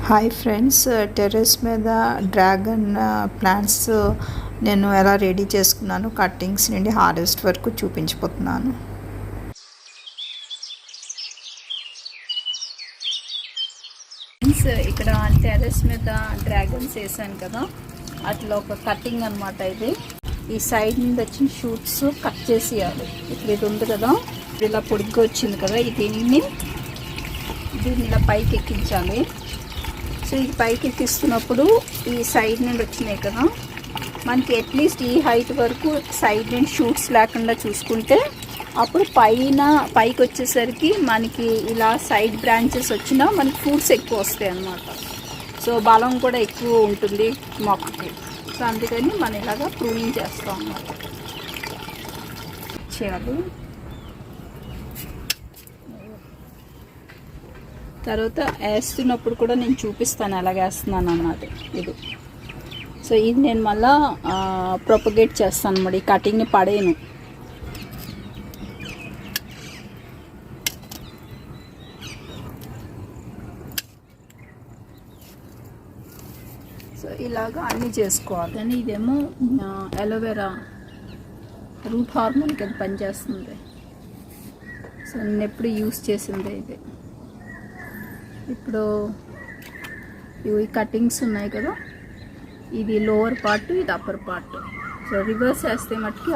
Hi friends, terrace మీద dragon plants నేను ఎలా రెడీ చేసుకున్నాను, కట్టింగ్స్ నుండి హార్వెస్ట్ వరకు చూపించబోతున్నాను. ఇక్కడ టెర్రస్ మీద డ్రాగన్స్ వేసాను కదా, అట్లా ఒక కటింగ్ అనమాట. ఇది ఈ సైడ్ మీద వచ్చిన షూట్స్ కట్ చేసేయాలి. ఇప్పుడు ఇది ఉంది కదా, ఇలా పొడిగ్గా వచ్చింది కదా, దీన్ని ఇలా పైకి ఎక్కించాలి. సో ఇది పైకి ఎక్కిస్తున్నప్పుడు ఈ సైడ్ నుండి వచ్చినాయి కదా, మనకి అట్లీస్ట్ ఈ హైట్ వరకు సైడ్ నుండి షూట్స్ లేకుండా చూసుకుంటే అప్పుడు పైకి వచ్చేసరికి మనకి ఇలా సైడ్ బ్రాంచెస్ వచ్చినా మనకి ఫ్రూట్స్ ఎక్కువ వస్తాయి అన్నమాట. సో బలం కూడా ఎక్కువ ఉంటుంది మొక్కకి. సో అందుకని మనం ఇలాగా ప్రూనింగ్ చేస్తాం అన్నమాట. చేయాలి. తర్వాత వేస్తున్నప్పుడు కూడా నేను చూపిస్తాను ఎలాగ వేస్తున్నాను అన్నమాట. ఇది సో ఇది నేను మళ్ళీ ప్రొపగేట్ చేస్తాను అన్నమాట. ఈ కటింగ్ని పడేను. సో ఇలాగా అన్నీ చేసుకోవాలి. కానీ ఇదేమో అలోవెరా రూట్ హార్మోన్కి అది పనిచేస్తుంది. సో నేను ఎప్పుడు యూస్ చేసిందే ఇది. ఇప్పుడు ఈ కటింగ్స్ ఉన్నాయి కదా, ఇది లోవర్ పార్ట్, ఇది అప్పర్ పార్ట్. సో రివర్స్ వేస్తే మట్టుకి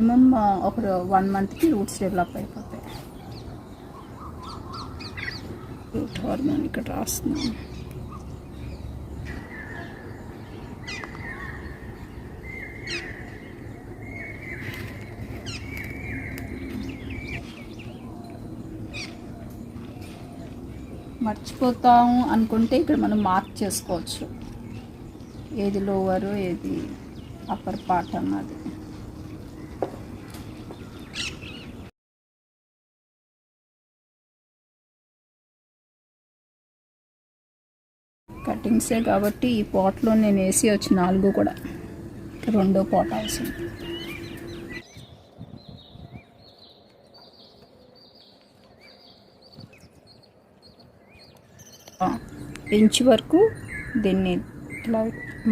మినిమం ఒక 1 monthకి రూట్స్ డెవలప్ అయిపోతాయి. రూట్ హార్మోన్ ఇక్కడ రాస్తున్నాను. మర్చిపోతాము అనుకుంటే ఇక్కడ మనం మార్క్ చేసుకోవచ్చు, ఏది లోవర్ ఏది అప్పర్ పార్ట్ అన్నది. కటింగ్సే కాబట్టి ఈ పాట్లో నేను వేసి వచ్చి 4 కూడా, రెండో పాట్ అవసరం. ఇంచు వరకు దీన్ని ఇట్లా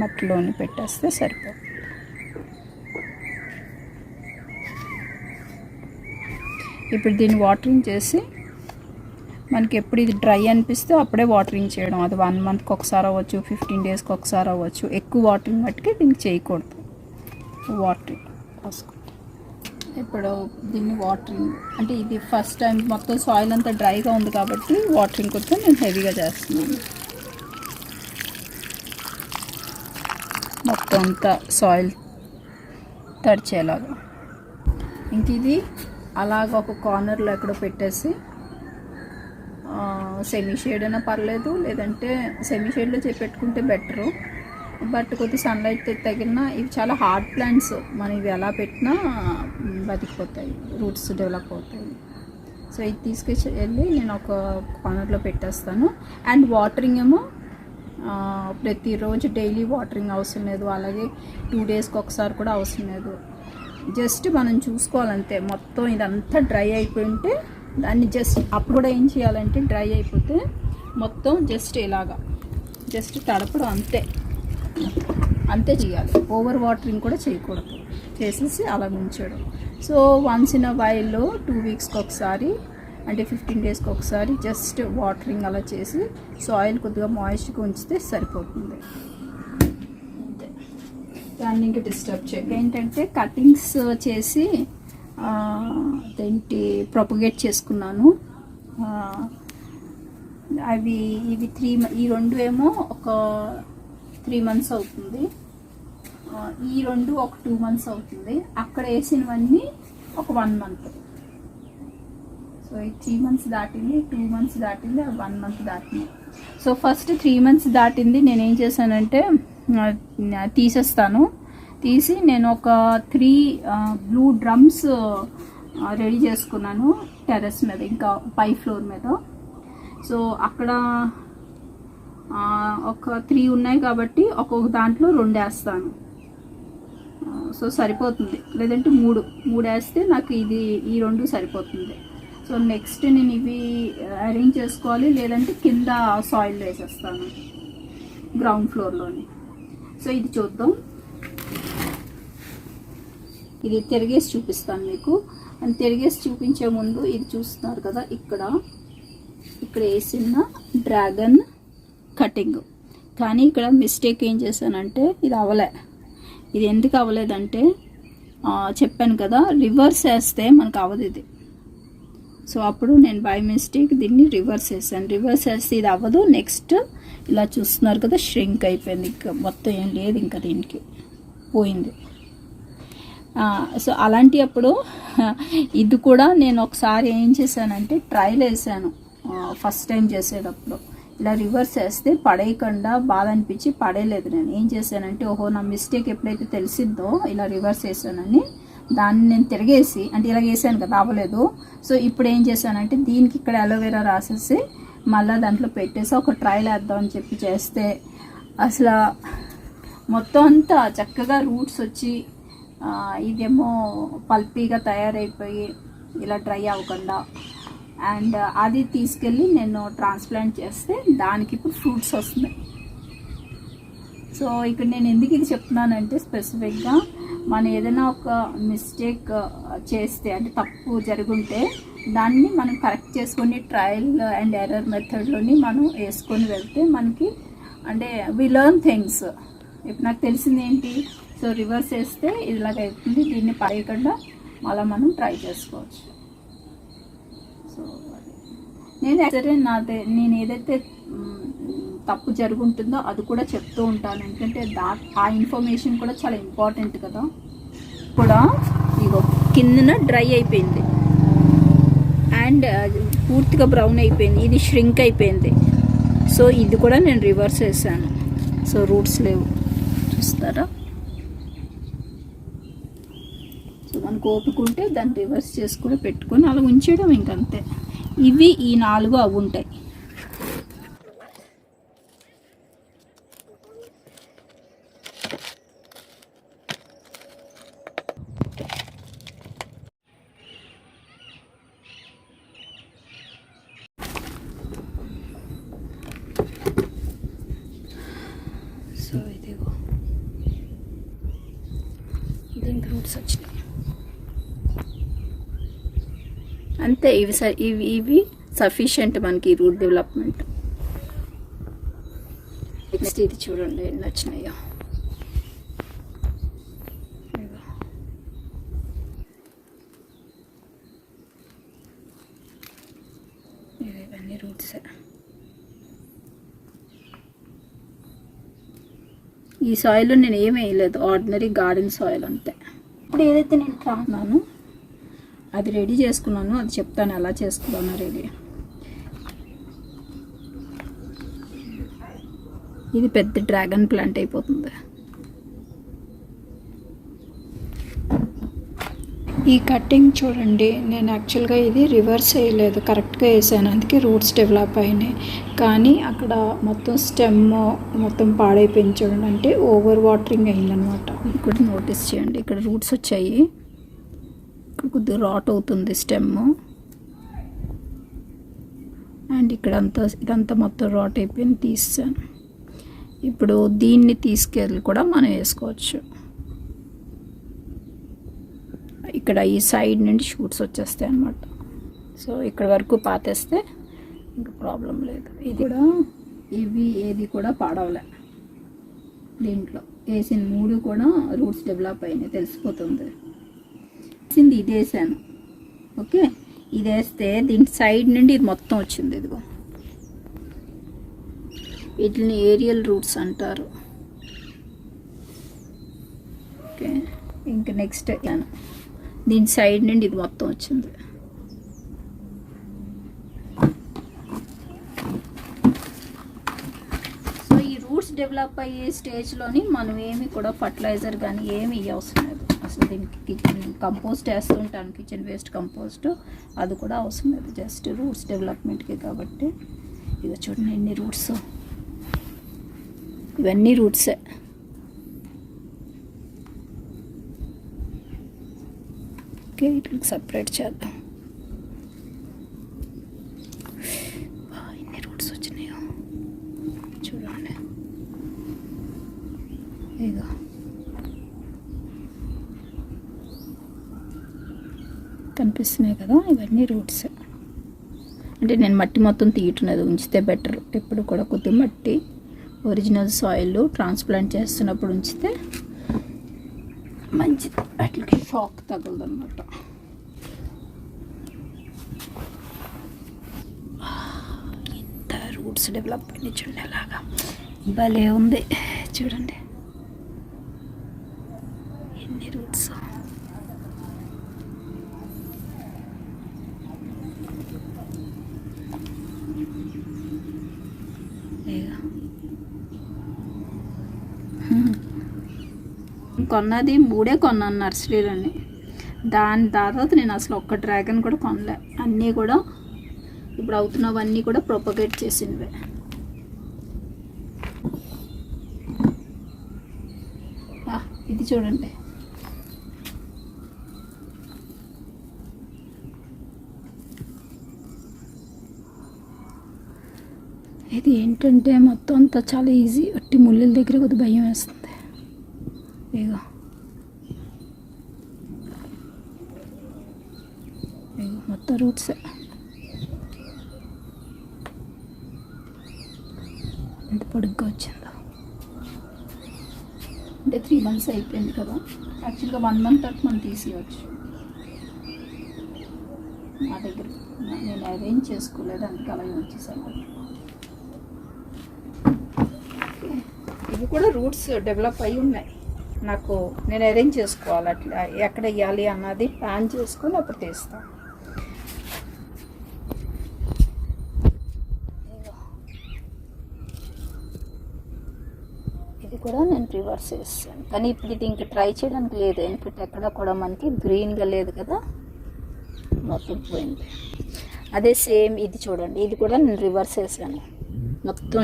మట్టిలోని పెట్టేస్తే సరిపోతుంది. ఇప్పుడు దీన్ని వాటరింగ్ చేసి మనకి ఎప్పుడు ఇది డ్రై అనిపిస్తే అప్పుడే వాటరింగ్ చేయడం. అది 1 monthకి ఒకసారి అవ్వచ్చు, 15 daysకి ఒకసారి అవ్వచ్చు. ఎక్కువ వాటరింగ్ మట్టుకే దీనికి చేయకూడదు. వాటరింగ్ రాసుకో. ఇప్పుడు దీన్ని వాటరింగ్ అంటే ఇది ఫస్ట్ టైం మొత్తం సాయిల్ అంతా డ్రైగా ఉంది కాబట్టి వాటరింగ్ కొంచెం నేను హెవీగా చేస్తున్నాను. మొత్తం అంతా సాయిల్ తడిచేలాగా. ఇంక ఇది అలాగ ఒక కార్నర్లో ఎక్కడో పెట్టేసి సెమీ షేడ్ అయినా పర్లేదు, లేదంటే సెమీ షేడ్లో పెట్టుకుంటే బెటరు. బట్ కొద్ది సన్లైట్ తగిలినా ఇవి చాలా హార్డ్ ప్లాంట్స్, మనం ఇవి ఎలా పెట్టినా బతికిపోతాయి, రూట్స్ డెవలప్ అవుతాయి. సో ఇది తీసుకెళ్ళి నేను ఒక కార్నర్లో పెట్టేస్తాను. అండ్ వాటరింగ్ ఏమో ప్రతిరోజు డైలీ వాటరింగ్ అవసరం లేదు, అలాగే 2 daysకి ఒకసారి కూడా అవసరం లేదు. జస్ట్ మనం చూసుకోవాలంతే. మొత్తం ఇదంతా డ్రై అయిపోయి ఉంటే దాన్ని జస్ట్ అప్పుడు కూడా ఏం చేయాలంటే డ్రై అయిపోతే మొత్తం జస్ట్ ఇలాగా జస్ట్ తడపడం అంతే చేయాలి. ఓవర్ వాటరింగ్ కూడా చేయకూడదు. చేసేసి అలా ఉంచడం. సో వన్స్ ఇన్ అ వైల్లో 2 weeksకి ఒకసారి అంటే 15 daysకి ఒకసారి జస్ట్ వాటరింగ్ అలా చేసి సాయిల్ కొద్దిగా మాయిస్ట్గా ఉంచితే సరిపోతుంది. అంతే, దాన్ని ఇంకా డిస్టర్బ్ చేయాలి. ఏంటంటే కటింగ్స్ చేసి అదేంటి ప్రొపగేట్ చేసుకున్నాను. ఇవి 3 ఈ 2 ఏమో ఒక 3 months అవుతుంది, ఈ 2 ఒక 2 months అవుతుంది. అక్కడ వేసినవన్నీ ఒక 1 month. సో ఈ 3 months దాటింది, 2 months దాటింది, 1 month దాటింది. సో ఫస్ట్ 3 months దాటింది నేనేం చేశానంటే తీసేస్తాను. తీసి నేను ఒక 3 బ్లూ డ్రమ్స్ రెడీ చేసుకున్నాను టెర్రస్ మీద, ఇంకా పై ఫ్లోర్ మీద. సో అక్కడ ఒక 3 ఉన్నాయి కాబట్టి ఒక్కొక్క దాంట్లో 2 వేస్తాను. సో సరిపోతుంది, లేదంటే 3 వేస్తే నాకు ఈ 2 సరిపోతుంది. సో నెక్స్ట్ నేను ఇవి అరేంజ్ చేసుకోవాలి, లేదంటే కింద సాయిల్ వేసేస్తాను. గ్రౌండ్ ఫ్లోర్లోని. సో ఇది చూద్దాం. ఇది తిరిగేసి చూపిస్తాను మీకు. అండ్ తిరిగేసి చూపించే ముందు ఇది చూస్తున్నారు కదా, ఇక్కడ వేసిన డ్రాగన్ కటింగ్. కానీ ఇక్కడ మిస్టేక్ ఏం చేశానంటే ఇది అవ్వలే. ఇది ఎందుకు అవ్వలేదంటే చెప్పాను కదా, రివర్స్ వేస్తే మనకు అవ్వదు ఇది. సో అప్పుడు నేను బై మిస్టేక్ దీన్ని రివర్స్ వేసాను. రివర్స్ వేస్తే ఇది అవ్వదు. నెక్స్ట్ ఇలా చూస్తున్నారు కదా, ష్రింక్ అయిపోయింది. ఇంకా మొత్తం ఏం లేదు, ఇంకా దీనికి పోయింది. సో అలాంటి అప్పుడు ఇది కూడా నేను ఒకసారి ఏం చేశానంటే ట్రైల్ వేసాను ఫస్ట్ టైం చేసేటప్పుడు. ఇలా రివర్స్ వేస్తే పడేయకుండా బాధ అనిపించి పడేయలేదు. నేను ఏం చేశానంటే, ఓహో నా మిస్టేక్ ఎప్పుడైతే తెలిసిద్దో ఇలా రివర్స్ వేసానని, దాన్ని నేను తిరిగేసి, అంటే ఇలా వేసాను కదా అవ్వలేదు. సో ఇప్పుడు ఏం చేశానంటే దీనికి ఇక్కడ అలోవెరా రాసేసి మళ్ళీ దాంట్లో పెట్టేసి ఒక ట్రైల్ వేద్దామని చెప్పి చేస్తే అసలు మొత్తం అంతా చక్కగా రూట్స్ వచ్చి ఇదేమో పల్పీగా తయారైపోయి ఇలా డ్రై అవ్వకుండా. అండ్ అది తీసుకెళ్ళి నేను ట్రాన్స్ప్లాంట్ చేస్తే దానికి ఇప్పుడు ఫ్రూట్స్ వస్తున్నాయి. సో ఇక్కడ నేను ఎందుకు ఇది చెప్తున్నానంటే, స్పెసిఫిక్గా మనం ఏదైనా ఒక మిస్టేక్ చేస్తే, అంటే తప్పు జరుగుంటే దాన్ని మనం కరెక్ట్ చేసుకొని ట్రయల్ అండ్ ఎర్రర్ మెథడ్లోని మనం వేసుకొని వెళ్తే మనకి, అంటే వి లెర్న్ థింగ్స్. ఇప్పుడు నాకు తెలిసింది ఏంటి, సో రివర్స్ వేస్తే ఇలాగ అవుతుంది, దీన్ని పడేయకుండా మళ్ళీ మనం ట్రై చేసుకోవచ్చు. సో నేను ఏదైతే తప్పు జరుగుంటుందో అది కూడా చెప్తూ ఉంటాను. ఎందుకంటే ఆ ఇన్ఫర్మేషన్ కూడా చాలా ఇంపార్టెంట్ కదా. కూడా ఇగో కిందన డ్రై అయిపోయింది అండ్ పూర్తిగా బ్రౌన్ అయిపోయింది, ఇది ష్రింక్ అయిపోయింది. సో ఇది కూడా నేను రివర్స్ వేసాను. సో రూట్స్ లేవు, చూస్తారా. సో మనకు ఓపుకుంటే దాన్ని రివర్స్ చేసుకుని పెట్టుకొని అలా ఉంచేయడం, ఇంకంతే. ఇవి ఈ 4 అవి ఉంటాయి. సో ఇదిగో దీనికి రూట్స్ వచ్చినాయి అంతే. ఇవి సఫిషియంట్ మనకి రూట్ డెవలప్మెంట్. నెక్స్ట్ ఇది చూడండి ఎన్ని వచ్చినాయో. ఇవన్నీ రూట్స్. ఈ సాయిల్లో నేను ఏమీ వేయలేదు, ఆర్డినరీ గార్డెన్ సాయిల్ అంతే. ఇప్పుడు ఏదైతే నేను కాన్నాను అది రెడీ చేసుకున్నాను, అది చెప్తాను ఎలా చేసుకున్నాను రెడీ. ఇది పెద్ద డ్రాగన్ ప్లాంట్ అయిపోతుంది. ఈ కటింగ్ చూడండి, నేను యాక్చువల్గా ఇది రివర్స్ వేయలేదు, కరెక్ట్గా వేసాను, అందుకే రూట్స్ డెవలప్ అయినాయి. కానీ అక్కడ మొత్తం స్టెమ్ మొత్తం పాడైపోయింది చూడండి, అంటే ఓవర్ వాటరింగ్ అయిందనమాట. ఇక్కడ నోటీస్ చేయండి, ఇక్కడ రూట్స్ వచ్చాయి, ఇక్కడ కొద్దిగా రాట్ అవుతుంది స్టెమ్, అండ్ ఇక్కడంతా ఇదంతా మొత్తం రాట్ అయిపోయింది, తీసాను. ఇప్పుడు దీన్ని తీసుకెళ్ళి కూడా మనం వేసుకోవచ్చు. ఇక్కడ ఈ సైడ్ నుండి షూట్స్ వచ్చేస్తాయి అన్నమాట. సో ఇక్కడ వరకు పాతేస్తే ఇంకా ప్రాబ్లం లేదు. ఇది కూడా ఏది కూడా పాడవలే. దీంట్లో వేసిన 3 కూడా రూట్స్ డెవలప్ అయినాయి, తెలిసిపోతుంది. ఇది వేసాను, ఓకే. ఇది వేస్తే దీని సైడ్ నుండి ఇది మొత్తం వచ్చింది. ఇదిగో వీటిని ఏరియల్ రూట్స్ అంటారు, ఓకే. ఇంకా నెక్స్ట్ దీని సైడ్ నుండి ఇది మొత్తం వచ్చింది. సో ఈ రూట్స్ డెవలప్ అయ్యే స్టేజ్లోని మనం ఏమి కూడా ఫర్టిలైజర్ కానీ ఏమి అవసరం లేదు అసలు. దీనికి కిచెన్ కంపోస్ట్ వేస్తుంటాను, కిచెన్ వేస్ట్ కంపోస్ట్, అది కూడా అవసరం లేదు, జస్ట్ రూట్స్ డెవలప్మెంట్కి కాబట్టి. ఇక చూడండి ఎన్ని రూట్స్, ఇవన్నీ రూట్సే. ఓకే, వీటికి సపరేట్ చేద్దాం. ఎన్ని రూట్స్ వచ్చినాయో చూడండి. ఇదిగో కనిపిస్తున్నాయి కదా, ఇవన్నీ రూట్స్. అంటే నేను మట్టి మొత్తం తీయట్లేదు, ఉంచితే బెటర్. ఎప్పుడు కూడా కొద్ది మట్టి ఒరిజినల్ సాయిల్ ట్రాన్స్ప్లాంట్ చేస్తున్నప్పుడు ఉంచితే మంచిది, వాటికి షాక్ తగలదు అనమాట. ఇంత రూట్స్ డెవలప్ అయినాయి చూడండి, అలాగా భలే ఉంది చూడండి ఎన్ని రూట్స్. కొన్నది 3 కొన్నాను నర్సరీలోని. దాని తర్వాత నేను అసలు ఒక్క డ్రాగన్ కూడా కొనలే. అన్నీ కూడా ఇప్పుడు అవుతున్నవన్నీ కూడా ప్రొపగేట్ చేసినవే. ఇది చూడండి, ఇది ఏంటంటే మొత్తం అంతా చాలా ఈజీ. ఒట్టి ముళ్ళల దగ్గర కొద్దిగా భయం వేస్తుంది. ఇగో మొత్తం రూట్స్. ఎంత పొడుగ్గా వచ్చిందో. అంటే 3 months అయిపోయింది కదా. యాక్చువల్గా 1 month తర్వాత మనం తీసేయచ్చు. మా దగ్గర నేను అరేంజ్ చేసుకోలేదు, అందుకే అలాగే వచ్చేసాను. ఇవి కూడా రూట్స్ డెవలప్ అయి ఉన్నాయి. నాకు నేను అరేంజ్ చేసుకోవాలి, అట్లా ఎక్కడ వేయాలి అన్నది ప్లాన్ చేసుకొని అప్పుడు తీస్తాను. ఇది కూడా నేను రివర్స్ చేస్తాను, కానీ ఇప్పుడు ఇది ఇంకా ట్రై చేయడానికి లేదు. ఎందుకంటే ఎక్కడ కూడా మనకి గ్రీన్గా లేదు కదా, మొత్తం పోయింది. అదే సేమ్ ఇది చూడండి, ఇది కూడా నేను రివర్స్ చేశాను. మొత్తం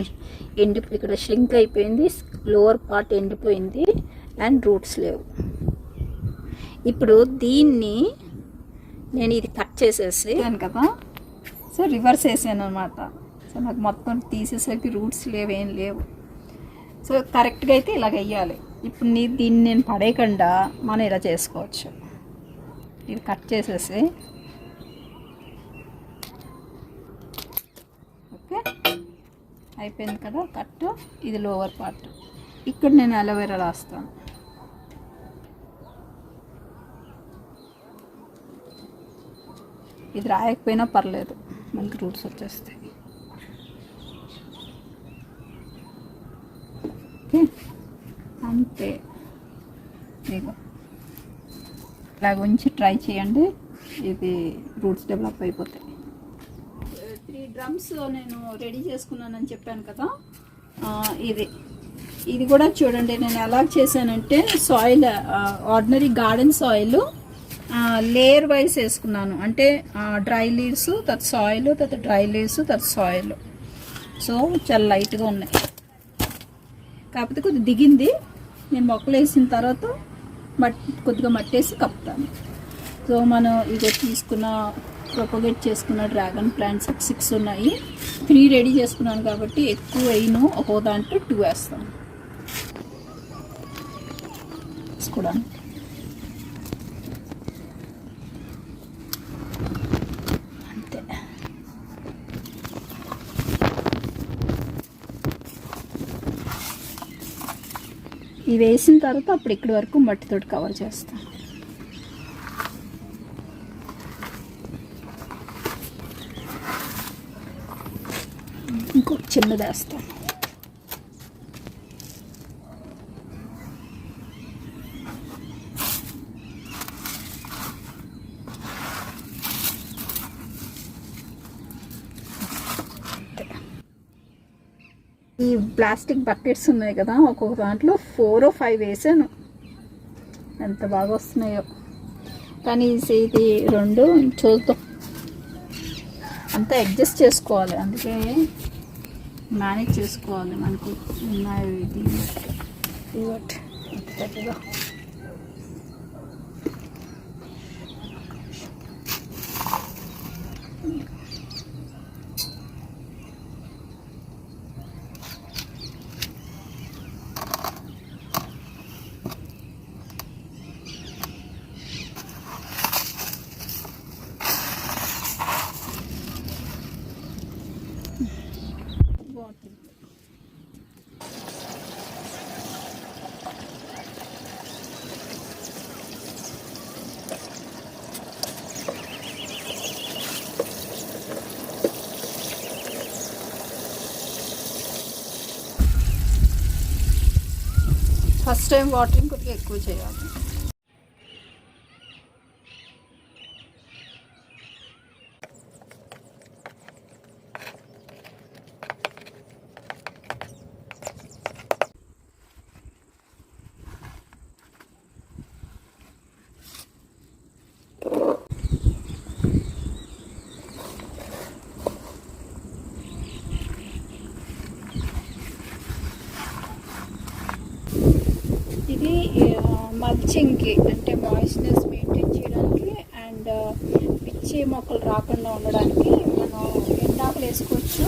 ఇక్కడ షింక్ అయిపోయింది, లోవర్ పార్ట్ ఎండిపోయింది అండ్ రూట్స్ లేవు. ఇప్పుడు దీన్ని నేను ఇది కట్ చేసేసి కదా, సో రివర్స్ వేసాను అనమాట. సో నాకు మొత్తం తీసేసరికి రూట్స్ ఏం లేవు. సో కరెక్ట్గా అయితే ఇలాగ వేయాలి. ఇప్పుడు దీన్ని నేను పడేయకుండా మనం ఇలా చేసుకోవచ్చు. ఇది కట్ చేసేసి ఓకే అయిపోయింది కదా కట్. ఇది లోవర్ పార్ట్. ఇక్కడ నేను అలోవెరా రాస్తాను. ఇది రాయకపోయినా పర్లేదు, మనకి రూట్స్ వచ్చేస్తాయి. ఓకే అంతే. ఇగో ఇలాగ ఉంచి ట్రై చేయండి, ఇది రూట్స్ డెవలప్ అయిపోతాయి. 3 drums నేను రెడీ చేసుకున్నానని చెప్పాను కదా. ఇది కూడా చూడండి, నేను ఎలా చేశానంటే soil ordinary garden soil layer wise వేసుకున్నాను. అంటే డ్రై లీవ్స్ తర్వాత సాయిల్, తర్వాత డ్రై లీవ్స్, తర్వాత సాయిల్. సో చాలా లైట్గా ఉన్నాయి, కాకపోతే కొద్దిగా దిగింది. నేను మొక్కలు వేసిన తర్వాత కొద్దిగా మట్టేసి కప్పుతాను. సో మనం ఇది తీసుకున్న ప్రొపగేట్ చేసుకున్న డ్రాగన్ ప్లాంట్స్ 6 ఉన్నాయి. 3 రెడీ చేసుకున్నాను కాబట్టి ఎక్కువ వేయను, ఒక్కో దాంట్లో 2 వేస్తాను వేసుకోవడానికి. అంతే. ఇవి వేసిన తర్వాత అప్పుడు ఇక్కడి వరకు మట్టితోటి కవర్ చేస్తాను. ఇంకొక చిన్నది వేస్తాను. ఈ ప్లాస్టిక్ బకెట్స్ ఉన్నాయి కదా, ఒక్కొక్క దాంట్లో 4 or 5 వేసాను. ఎంత బాగా వస్తున్నాయో. కానీ ఇది 2 చూద్దాం, అంతా అడ్జస్ట్ చేసుకోవాలి. అందుకే మేనేజ్ చేసుకోవాలి. మనకు ఉన్నాయి ఇది పెద్దగా. ఫస్ట్ టైం వాటరింగ్ కొద్దిగా ఎక్కువ చేయాలి. ఇది మల్చింగ్కి అంటే మాయిస్ట్నెస్ మెయింటైన్ చేయడానికి అండ్ పిచ్చి మొక్కలు రాకుండా ఉండడానికి మనం ఎండాకులు వేసుకోవచ్చు.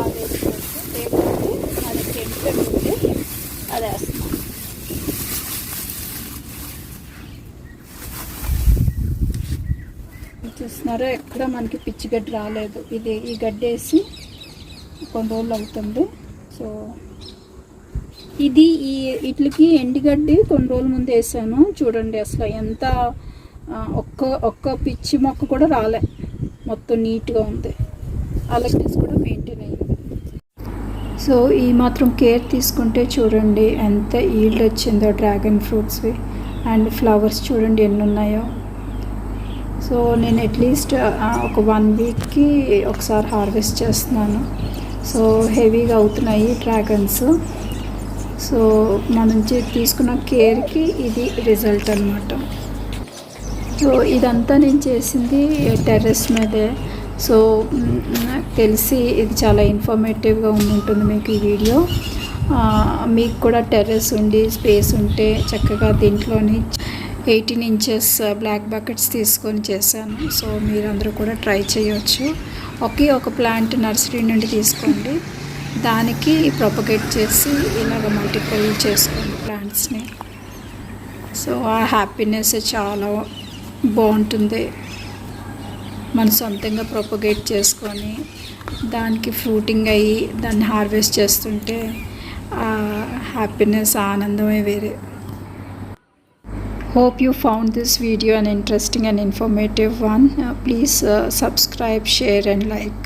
అది వేసుకోవచ్చు. లేకపోతే అది కెమికల్ ఉంటే అది వేస్తాం. చూస్తున్నారో ఎక్కడ మనకి పిచ్చి గడ్డి రాలేదు. ఇది ఈ గడ్డి వేసి కొన్ని రోజులు అవుతుంది. సో ఇది వీటికి ఎండుగడ్డి కొన్ని రోజుల ముందు వేసాను. చూడండి అసలు ఎంత ఒక్క పిచ్చి మొక్క కూడా రాలే, మొత్తం నీట్గా ఉంది. అలగ్నెస్ కూడా మెయింటైన్ అయ్యింది. సో ఈ మాత్రం కేర్ తీసుకుంటే చూడండి ఎంత ఈల్డ్ వచ్చిందో డ్రాగన్ ఫ్రూట్స్వి. అండ్ ఫ్లవర్స్ చూడండి ఎన్ని ఉన్నాయో. సో నేను అట్లీస్ట్ ఒక 1 వీక్కి ఒకసారి హార్వెస్ట్ చేస్తున్నాను. సో హెవీగా అవుతున్నాయి డ్రాగన్స్. సో మనం తీసుకున్న కేర్కి ఇది రిజల్ట్ అనమాట. సో ఇదంతా నేను చేసింది టెర్రస్ మీదే. సో నాకు తెలిసి ఇది చాలా ఇన్ఫర్మేటివ్గా ఉంటుంది మీకు ఈ వీడియో. మీకు కూడా టెర్రస్ ఉండి స్పేస్ ఉంటే చక్కగా దీంట్లోని 18 ఇంచెస్ బ్లాక్ బకెట్స్ తీసుకొని చేశాను. సో మీరందరూ కూడా ట్రై చేయవచ్చు. ఒక ప్లాంట్ నర్సరీ నుండి తీసుకోండి, దానికి ప్రొపగేట్ చేసి ఇలాగ మల్టిపుల్ చేసుకోండి ప్లాంట్స్ని. సో ఆ హ్యాపీనెస్ చాలా బాగుంటుంది. మన సొంతంగా ప్రొపగేట్ చేసుకొని దానికి ఫ్రూటింగ్ అయ్యి దాన్ని హార్వెస్ట్ చేస్తుంటే ఆ హ్యాపీనెస్, ఆనందమే వేరే. Hope you found this video an interesting and informative one. Please subscribe, share and like.